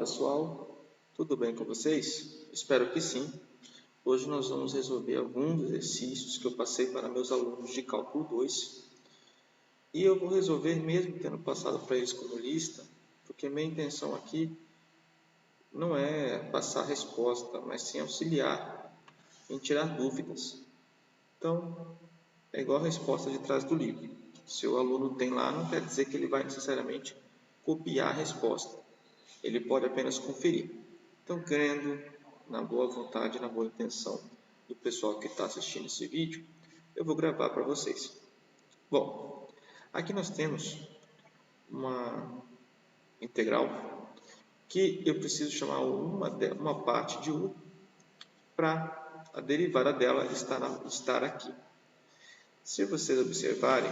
pessoal, tudo bem com vocês? Espero que sim. Hoje nós vamos resolver alguns exercícios que eu passei para meus alunos de Cálculo 2 e eu vou resolver mesmo tendo passado para eles como lista, porque minha intenção aqui não é passar a resposta, mas sim auxiliar em tirar dúvidas. Então, é igual a resposta de trás do livro. Se o aluno tem lá, não quer dizer que ele vai necessariamente copiar a resposta. Ele pode apenas conferir. Então, crendo na boa vontade, na boa intenção do pessoal que está assistindo esse vídeo, eu vou gravar para vocês. Bom, aqui nós temos uma integral que eu preciso chamar uma parte de u para a derivada dela estar aqui. Se vocês observarem,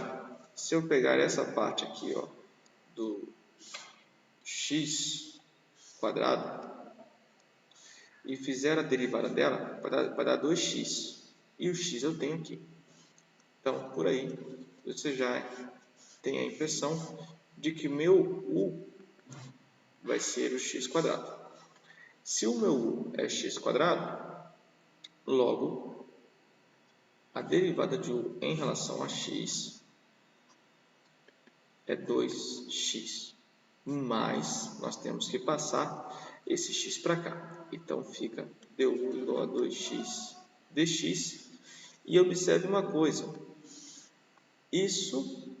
se eu pegar essa parte aqui, ó, do x quadrado e fizer a derivada dela, vai dar 2x. E o x eu tenho aqui. Então, por aí, você já tem a impressão de que meu u vai ser o x quadrado. Se o meu u é x quadrado, logo, a derivada de u em relação a x é 2x. Mas nós temos que passar esse x para cá. Então, fica du igual a 2x dx. E observe uma coisa. Isso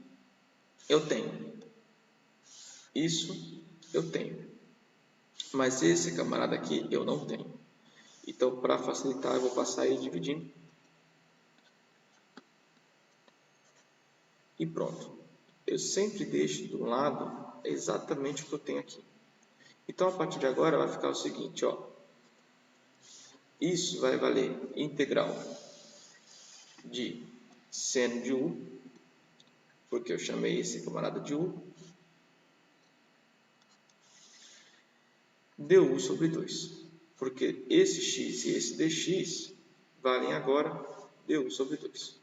eu tenho. Isso eu tenho. Mas esse camarada aqui eu não tenho. Então, para facilitar, eu vou passar ele dividindo. E pronto. Eu sempre deixo do lado exatamente o que eu tenho aqui. Então, a partir de agora, vai ficar o seguinte, ó. Isso vai valer integral de seno de u, porque eu chamei esse camarada de u, du sobre 2, porque esse x e esse dx valem agora du sobre 2.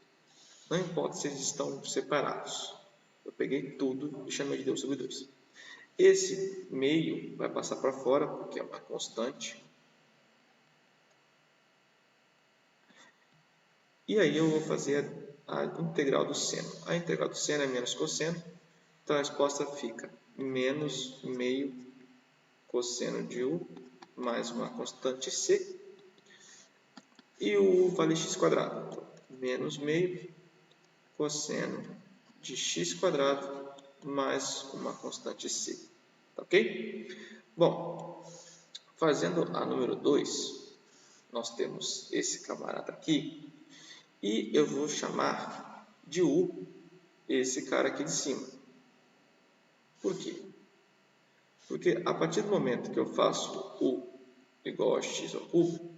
Não importa se eles estão separados, eu peguei tudo e chamei de du sobre 2. Esse meio vai passar para fora, porque é uma constante. E aí eu vou fazer a integral do seno. A integral do seno é menos cosseno, então a resposta fica menos meio cosseno de u mais uma constante c. E o u vale x quadrado. Então, menos meio cosseno de x quadrado mais uma constante c. Ok? Bom, fazendo a número 2, nós temos esse camarada aqui. E eu vou chamar de u esse cara aqui de cima. Por quê? Porque a partir do momento que eu faço u igual a x ao cubo,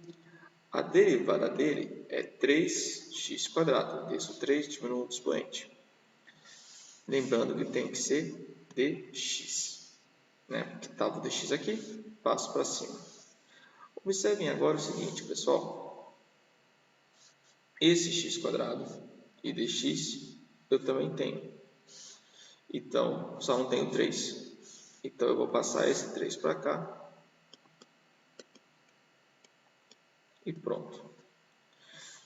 a derivada dele é 3x quadrado. Desço 3, diminuo o expoente. Lembrando que tem que ser dx. Né? Porque estava o dx aqui, passo para cima. Observem agora o seguinte, pessoal. Esse x quadrado e dx eu também tenho. Então, só não tenho 3. Então, eu vou passar esse 3 para cá. E pronto.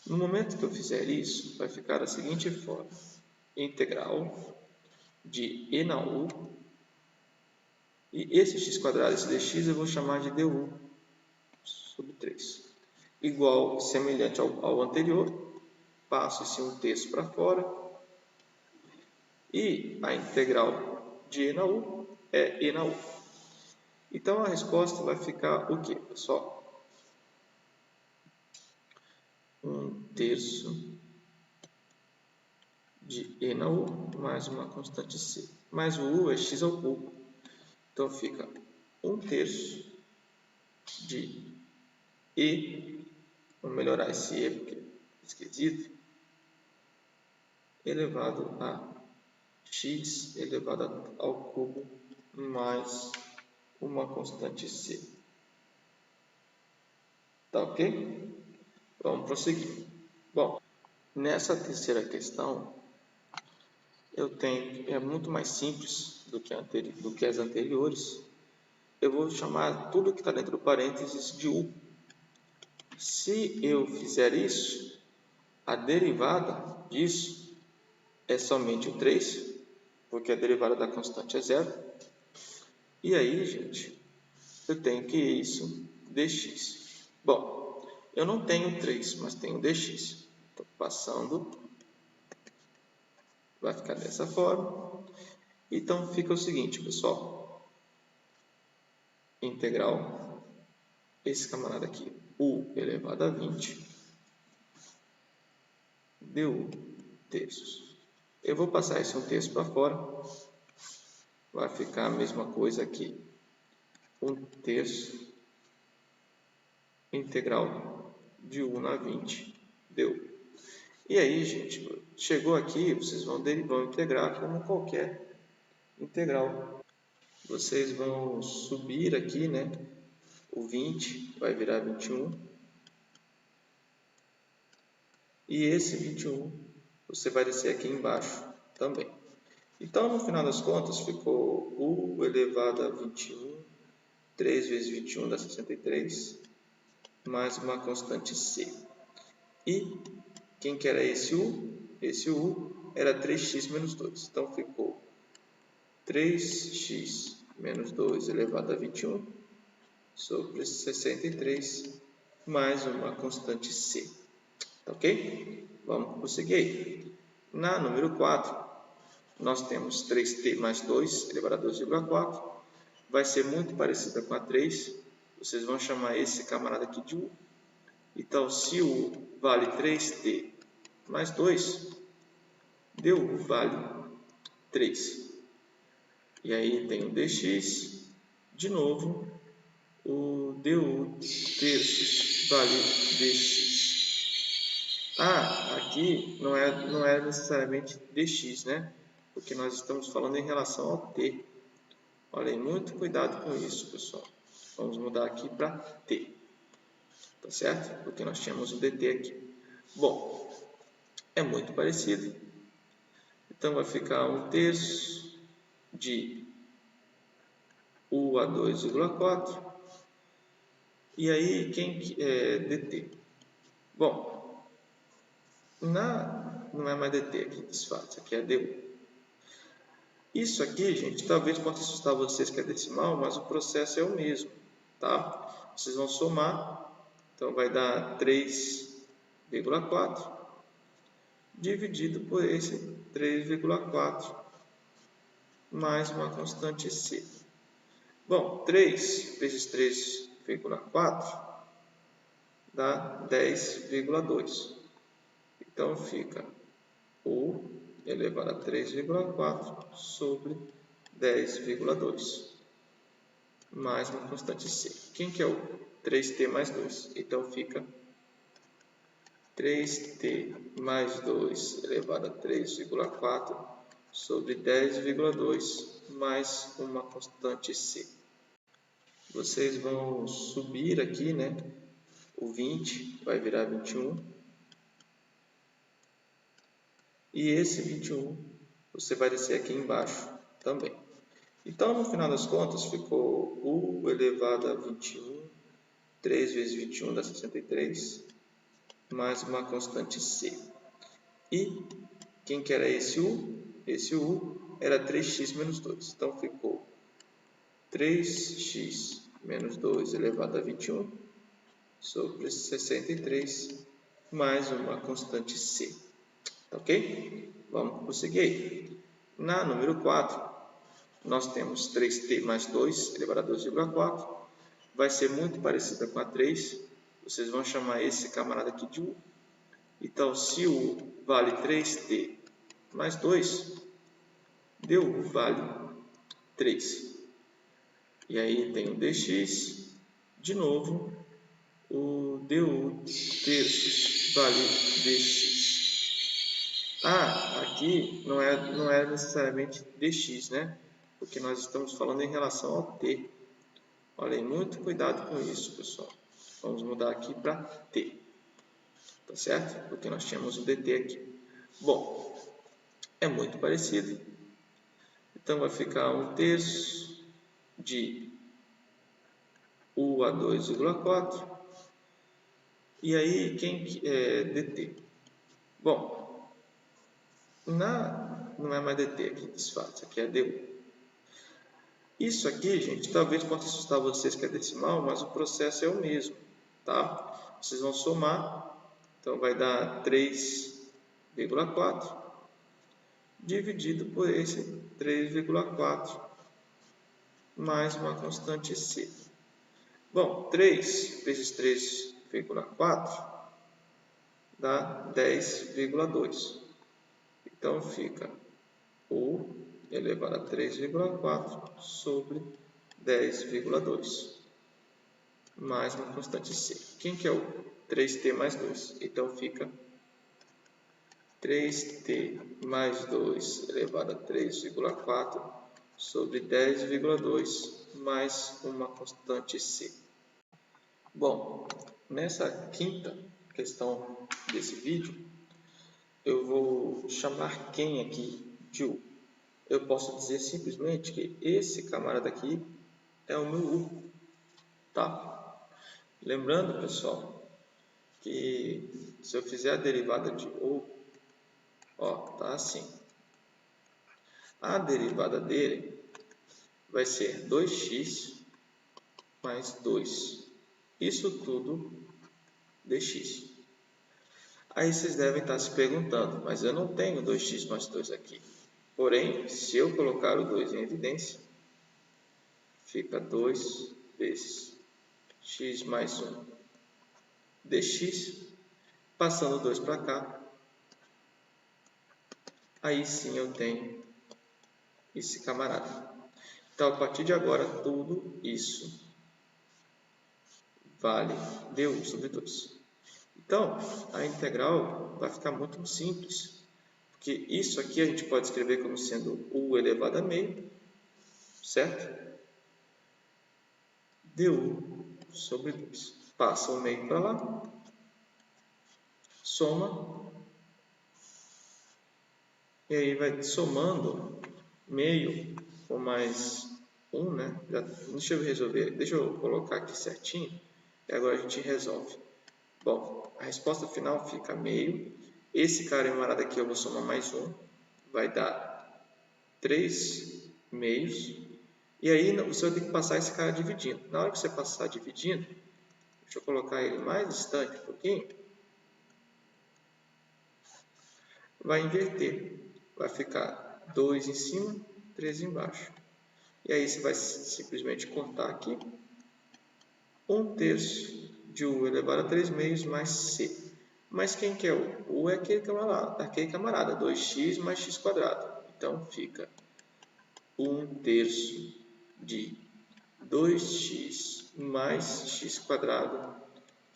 No momento que eu fizer isso, vai ficar da seguinte forma. Integral de e na u. E esse x quadrado, esse dx, eu vou chamar de du sobre 3. Igual, semelhante ao anterior. Passo esse 1/3 para fora. E a integral de e na u é e na u. Então, a resposta vai ficar o quê, pessoal? 1/3 de e na u mais uma constante c. Mas o u é x ao cubo. Então, fica 1/3 de e, vamos melhorar esse e porque é esquisito, elevado a x elevado ao cubo mais uma constante c. Tá ok? Vamos prosseguir. Bom, nessa terceira questão, é muito mais simples do que as anteriores. eu vou chamar tudo que está dentro do parênteses de u. Se eu fizer isso, a derivada disso é somente o 3, porque a derivada da constante é 0. E aí, gente, eu tenho que isso dx. Bom, eu não tenho 3, mas tenho dx. Estou passando, vai ficar dessa forma. Então, fica o seguinte, pessoal. Integral, esse camarada aqui, u elevado a 20, du terços. Eu vou passar esse 1 terço para fora. Vai ficar a mesma coisa aqui. 1 terço integral de u na 20 deu. E aí, gente, chegou aqui, vocês vão integrar como qualquer integral. Vocês vão subir aqui, né? O 20 vai virar 21. E esse 21 você vai descer aqui embaixo também. Então, no final das contas, ficou u elevado a 21. 3 vezes 21 dá 63. Mais uma constante c. E quem que era esse u? Esse u era 3x menos 2. Então, ficou 3x menos 2 elevado a 21 sobre 63 mais uma constante c. Ok? Vamos prosseguir aí. Na número 4, nós temos 3t mais 2 elevado a 2,4. Vai ser muito parecida com a 3. Vocês vão chamar esse camarada aqui de u. Então, se u vale 3t mais 2, du vale 3. E aí tem o dx, de novo, o du terços vale dx. Aqui não é necessariamente dx, né? Porque nós estamos falando em relação ao t. Olhem, muito cuidado com isso, pessoal. Vamos mudar aqui para t. Tá certo? Porque nós tínhamos o dt aqui. Bom, é muito parecido. Então, vai ficar 1 terço de u a 2,4. E aí, quem é dt? Bom, não é mais dt aqui, desfaz. Isso aqui é du. Isso aqui, gente, talvez possa assustar vocês que é decimal, mas o processo é o mesmo, tá? Vocês vão somar, então vai dar 3,4 dividido por esse 3,4 mais uma constante c. Bom, 3 vezes 3,4 dá 10,2. Então, fica u elevado a 3,4 sobre 10,2 mais uma constante c. Quem que é o 3t mais 2? Então, fica 3t mais 2 elevado a 3,4 sobre 10,2 mais uma constante c. Vocês vão subir aqui, né? O 20 vai virar 21. E esse 21 você vai descer aqui embaixo também. Então, no final das contas, ficou u elevado a 21. 3 vezes 21 dá 63. Mais uma constante c. E quem que era esse u? Esse u era 3x menos 2. Então, ficou 3x menos 2 elevado a 21 sobre 63 mais uma constante c. Ok? Vamos prosseguir aí. Na número 4, nós temos 3t mais 2 elevado a 2,4. Vai ser muito parecida com a 3. Vocês vão chamar esse camarada aqui de u. Então, se u vale 3t mais 2, du vale 3. E aí tem o dx, de novo, o du terços vale dx. Aqui não é necessariamente dx, né? Porque nós estamos falando em relação ao t. Olhem, muito cuidado com isso, pessoal. Vamos mudar aqui para t. Tá certo? Porque nós tínhamos o dt aqui. Bom, é muito parecido. Então, vai ficar 1 terço de U a 2,4. E aí, quem é dt? Bom, não é mais dt aqui, desfato, aqui é du. Isso aqui, gente, talvez possa assustar vocês que é decimal, mas o processo é o mesmo, tá? Vocês vão somar, então vai dar 3,4 dividido por esse 3,4 mais uma constante c. Bom, 3 vezes 3,4 dá 10,2. Então, fica U elevado a 3,4 sobre 10,2 mais uma constante c. Quem que é o 3t mais 2? Então, fica 3t mais 2 elevado a 3,4 sobre 10,2 mais uma constante c. Bom, nessa quinta questão desse vídeo, eu vou chamar quem aqui de U. Eu posso dizer simplesmente que esse camarada aqui é o meu U, tá? Lembrando, pessoal, que se eu fizer a derivada de U, ó, tá assim. A derivada dele vai ser 2x mais 2. Isso tudo dx. Aí vocês devem estar se perguntando, mas eu não tenho 2x mais 2 aqui. Porém, se eu colocar o 2 em evidência, fica 2 vezes x mais 1 dx, passando 2 para cá, aí sim eu tenho esse camarada. Então, a partir de agora, tudo isso vale du sobre 2. Então, a integral vai ficar muito simples, porque isso aqui a gente pode escrever como sendo u elevado a meio, certo? Du sobre 2. Passa o meio para lá, soma, e aí vai somando meio com mais 1, né? Deixa eu resolver, deixa eu colocar aqui certinho, e agora a gente resolve. Bom, a resposta final fica meio. Esse camarada aqui eu vou somar mais 1, vai dar 3 meios. E aí você vai ter que passar esse cara dividindo. Na hora que você passar dividindo, deixa eu colocar ele mais distante um pouquinho, vai inverter. Vai ficar 2 em cima, 3 embaixo. E aí você vai simplesmente cortar aqui 1/3 de U elevado a 3 meios mais C. Mas quem que é U? U é aquele camarada, 2x mais x quadrado. Então, fica 1/3 de 2x mais x quadrado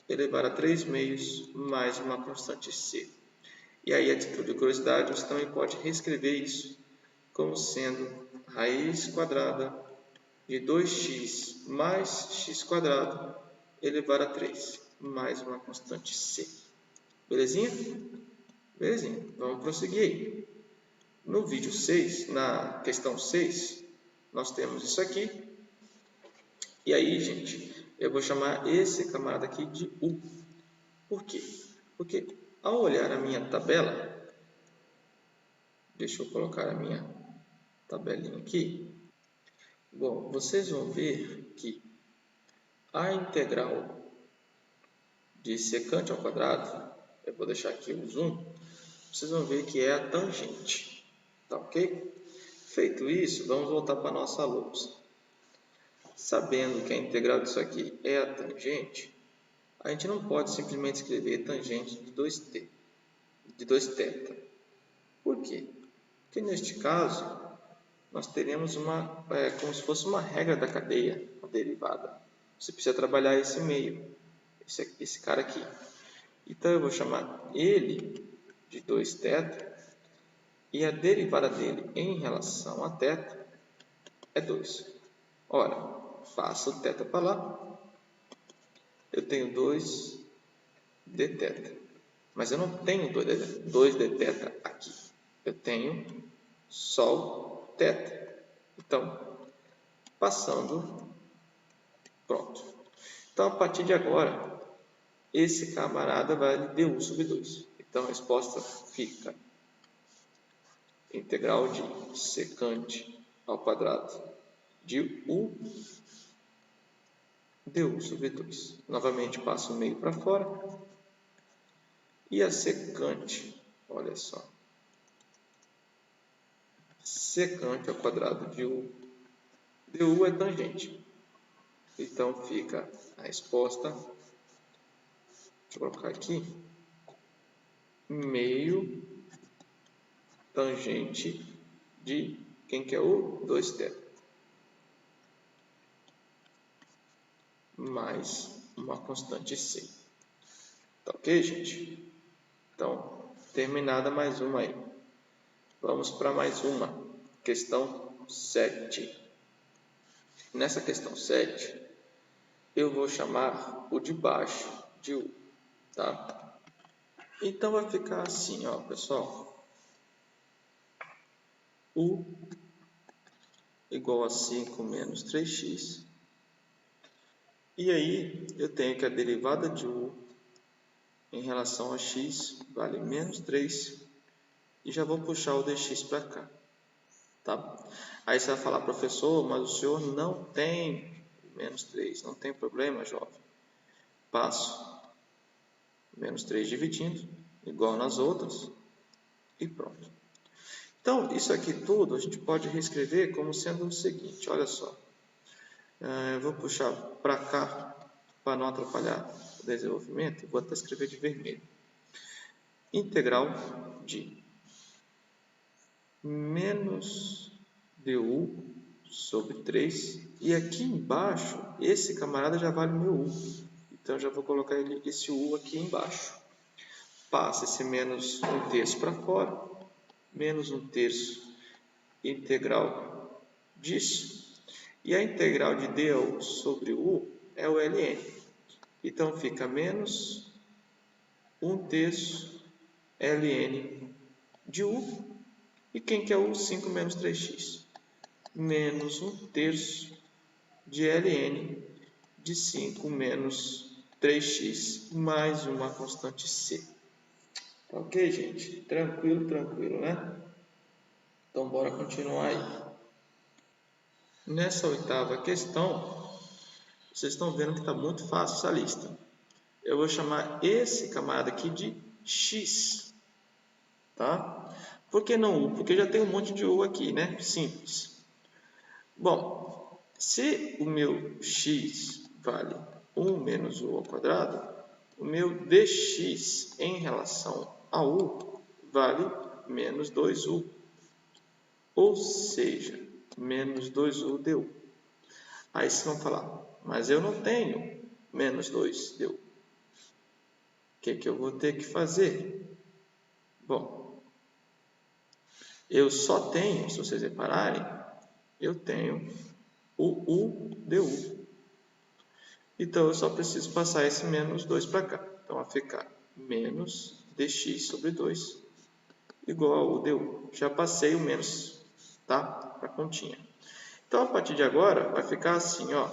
elevado a 3 meios mais uma constante C. E aí, a título de curiosidade, você também pode reescrever isso como sendo raiz quadrada de 2x mais x quadrado elevado a 3, mais uma constante c. Belezinha? Belezinha. Vamos prosseguir aí. No vídeo 6, na questão 6, nós temos isso aqui. E aí, gente, eu vou chamar esse camarada aqui de U. Por quê? Porque ao olhar a minha tabela, deixa eu colocar a minha tabelinha aqui. Bom, vocês vão ver que a integral de secante ao quadrado, eu vou deixar aqui o zoom, vocês vão ver que é a tangente, tá ok? Feito isso, vamos voltar para a nossa lousa. Sabendo que a integral disso aqui é a tangente, a gente não pode simplesmente escrever tangente de 2t, de 2θ. Por quê? Porque neste caso, nós teremos como se fosse uma regra da cadeia, a derivada. Você precisa trabalhar esse meio, esse cara aqui. Então, eu vou chamar ele de 2θ e a derivada dele em relação a θ é 2. Ora, passa o θ para lá, eu tenho 2 dθ. Mas eu não tenho 2 dθ aqui. Eu tenho só o θ. Então, passando, pronto. Então, a partir de agora, esse camarada vale du sobre 2. Então, a resposta fica integral de secante ao quadrado de u du sobre 2. Novamente, passo o meio para fora. E a secante, olha só, secante ao quadrado de u. Du é tangente. Então, fica a resposta, deixa eu colocar aqui, meio tangente de quem que é o 2θ. Mais uma constante c. Tá ok, gente? Então, terminada mais uma aí. Vamos para mais uma. Questão 7. Nessa questão 7, eu vou chamar o de baixo de u, tá? Então, vai ficar assim, ó, pessoal. U igual a 5 menos 3x. E aí, eu tenho que a derivada de u em relação a x vale menos 3. E já vou puxar o dx para cá. Tá? Aí você vai falar, professor, mas o senhor não tem menos 3. Não tem problema, jovem. Passo menos 3 dividindo, igual nas outras, e pronto. Então, isso aqui tudo a gente pode reescrever como sendo o seguinte, olha só. Eu vou puxar para cá, para não atrapalhar o desenvolvimento, vou até escrever de vermelho. Integral de menos du sobre 3. E aqui embaixo, esse camarada já vale meu u. Então, já vou colocar esse u aqui embaixo. Passa esse menos 1/3 para fora. Menos 1/3 integral disso. E a integral de du sobre u é o ln. Então, fica menos 1/3 ln de u. E quem que é o 5 menos 3x? Menos 1/3 de ln de 5 menos 3x mais uma constante c. Ok, gente? Tranquilo, tranquilo, né? Então, bora continuar aí. Nessa oitava questão, vocês estão vendo que está muito fácil essa lista. Eu vou chamar esse camarada aqui de x. Tá? Por que não u? Porque já tem um monte de u aqui, né? Simples. Bom, se o meu x vale 1 menos u ao quadrado, o meu dx em relação a u vale menos 2u. Ou seja, menos 2u du. Aí vocês vão falar, mas eu não tenho menos 2 du. O que eu vou ter que fazer? Bom, eu só tenho, se vocês repararem, eu tenho o u du. Então, eu só preciso passar esse menos 2 para cá. Então, vai ficar menos dx sobre 2 igual a u du. Já passei o menos, tá? Para a continha. Então, a partir de agora, vai ficar assim, ó.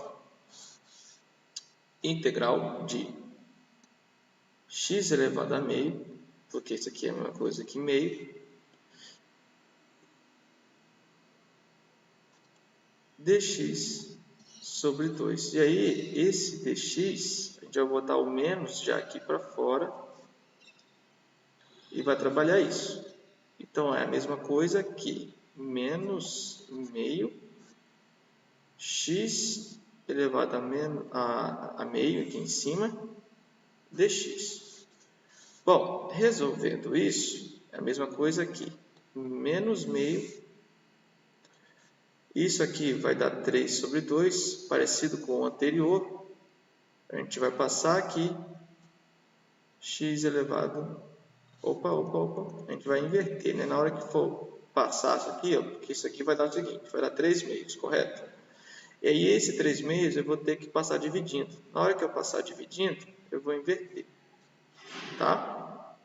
Integral de x elevado a meio, porque isso aqui é a mesma coisa que meio, dx sobre 2. E aí, esse dx, a gente vai botar o menos já aqui para fora e vai trabalhar isso. Então, é a mesma coisa que menos meio x elevado a meio aqui em cima, dx. Bom, resolvendo isso, é a mesma coisa aqui, menos meio. Isso aqui vai dar 3 sobre 2, parecido com o anterior. A gente vai passar aqui x elevado... Opa. A gente vai inverter, né? Na hora que for passar isso aqui, ó, porque isso aqui vai dar o seguinte, vai dar 3 meios, correto? E aí esse 3 meios eu vou ter que passar dividindo. Na hora que eu passar dividindo, eu vou inverter. Tá?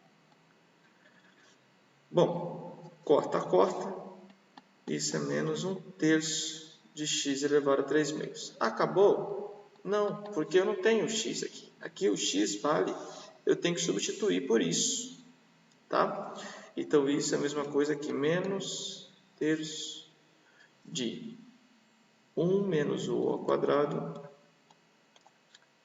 Bom, corta. Isso é menos 1/3 de x elevado a 3 meios. Acabou? Não, porque eu não tenho x aqui. Aqui o x vale, eu tenho que substituir por isso, tá? Então, isso é a mesma coisa que menos terço de 1 menos u ao quadrado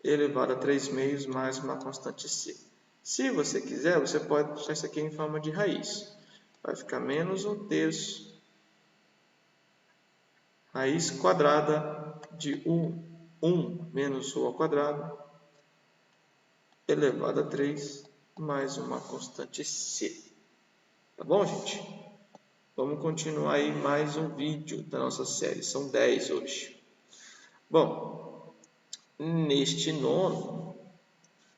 elevado a 3 meios mais uma constante c. Se você quiser, você pode deixar isso aqui em forma de raiz. Vai ficar menos 1 terço raiz quadrada de 1 menos u ao quadrado elevado a 3 mais uma constante c. Tá bom, gente? Vamos continuar aí mais um vídeo da nossa série. São 10 hoje. Bom, neste nono,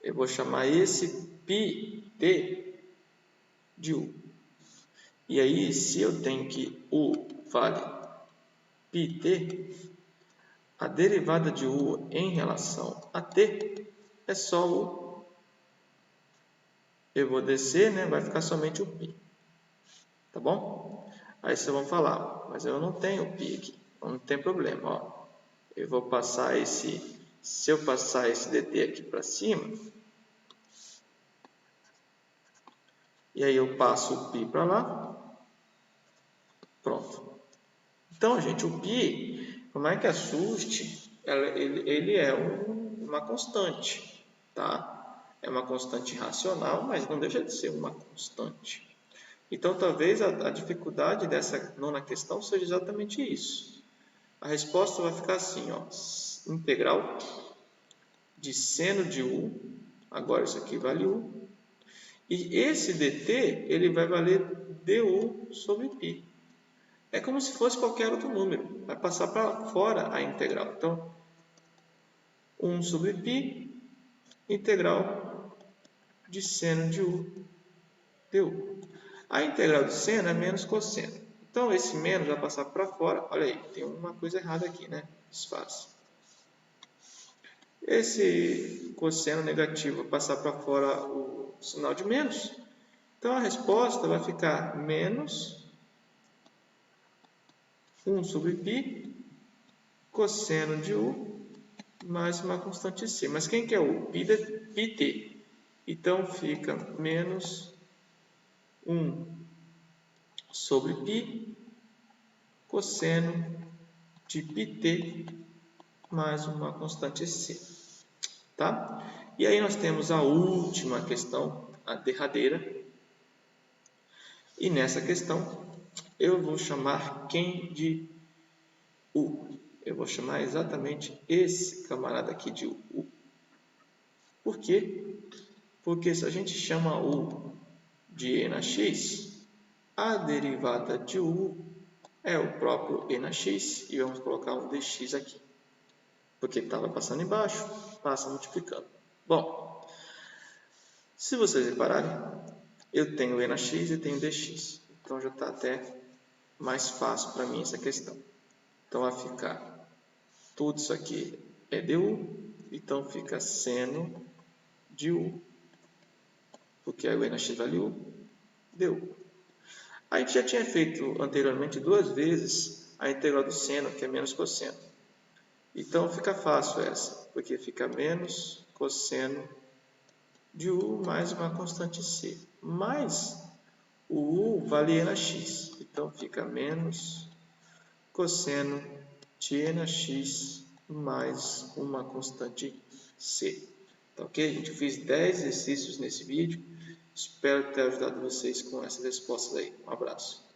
eu vou chamar esse πt de u. E aí, se eu tenho que u vale πt, a derivada de u em relação a t é só u. Eu vou descer, né? Vai ficar somente o π. Tá bom? Aí vocês vão falar, mas eu não tenho π aqui. Não tem problema, ó. Eu vou passar se eu passar esse dt aqui para cima, e aí eu passo o π para lá, pronto. Então, gente, o π, por mais que assuste, ele é uma constante, tá? É uma constante racional, mas não deixa de ser uma constante. Então, talvez a dificuldade dessa nona questão seja exatamente isso. A resposta vai ficar assim, ó, integral de seno de u, agora isso aqui vale u, e esse dt, ele vai valer du sobre π. É como se fosse qualquer outro número, vai passar para fora a integral. Então, 1 sobre π, integral de seno de u, du. A integral de seno é menos cosseno. Então, esse menos vai passar para fora. Olha aí, tem uma coisa errada aqui, né? Desfaça. Esse cosseno negativo vai passar para fora o sinal de menos. Então, a resposta vai ficar menos 1 sobre π cosseno de u mais uma constante c. Mas quem que é u? πt. Então, fica menos 1 sobre π cosseno de πt mais uma constante c. Tá? E aí nós temos a última questão, a derradeira. E nessa questão, eu vou chamar quem de u? Eu vou chamar exatamente esse camarada aqui de u. Por quê? Porque se a gente chama u de e na x, a derivada de u é o próprio e na x, e vamos colocar um dx aqui. Porque estava passando embaixo, passa multiplicando. Bom, se vocês repararem, eu tenho e na x e tenho dx. Então já está até mais fácil para mim essa questão. Então vai ficar tudo isso aqui é du, então fica seno de u, porque a e na x vale u, du. A gente já tinha feito anteriormente 2 vezes a integral do seno, que é menos cosseno. Então fica fácil essa, porque fica menos cosseno de u mais uma constante c. Mas o u vale e na x, então fica menos cosseno de e na x mais uma constante c. Tá ok? A gente fez 10 exercícios nesse vídeo. Espero ter ajudado vocês com essas respostas aí. Um abraço.